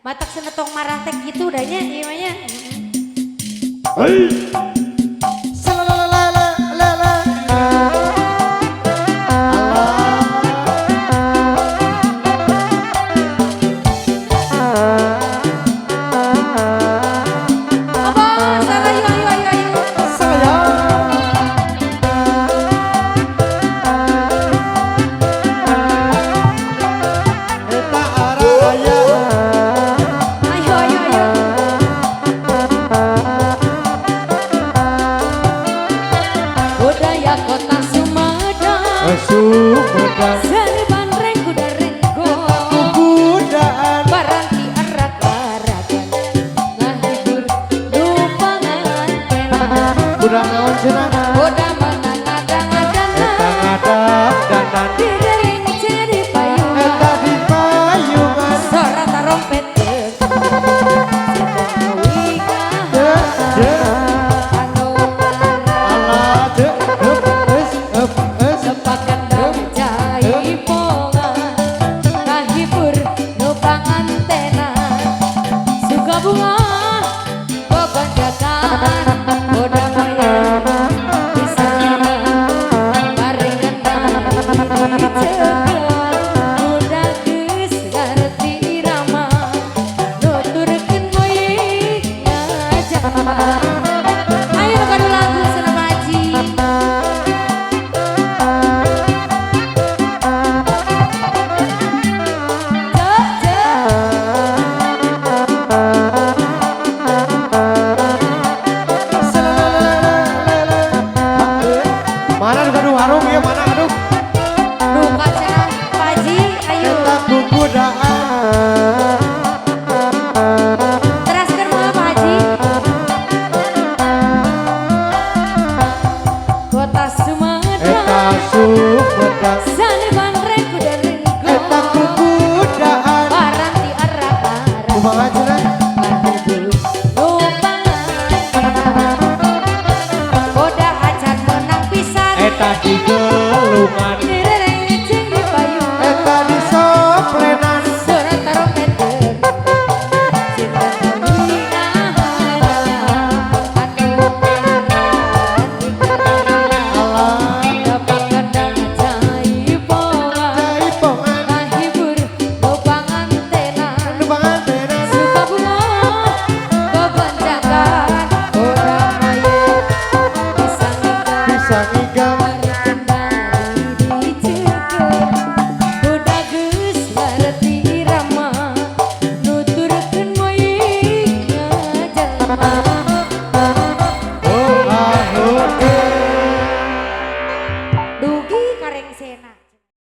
Matak senetong marah teh gitu udahnya gimana? Hei. Sumedang Serban rengku dan rengko Kudaan Baranti arak-arakan Ngahibur lupa ngantena Kuda naon cenah Kuda mengadang-adang Eta ngadang-dandan Didering jadi payungan Eta di payungan Sora tarompet Sedang wikah Anu marah Sepakat jai pongan Kahibur nupang antena Suka bunga bebanjakan Boda maya bisa kita Barengan dicekel Buda geus ngarti irama Nuturkeun moying ngajak Ayo kadu lagu senam aji Mana gaduh warung ya mana aduh Luka cenah Paji ayo Eta kudaan teraskeun mah Paji Kota Sumedang Eta Sumedang Saneban rengku dan rengko Eta kudaan Baranti arak-arakan Kumaha cenah Kahibur lupangan Boda acan menang pisan Eta di gelungan Direreng ngeceng di payungan Eta di soplenan Surat tarompet Cinta kami Anu dapat kadang jaipongan Jaipongan Kahibur lupang antena Nubangan tenan Suka bunga bebanjakan Orang maya bisa Bisa ngigam kendali dicekel Budak geus ngarti irama Nuturkeun moying ngajelma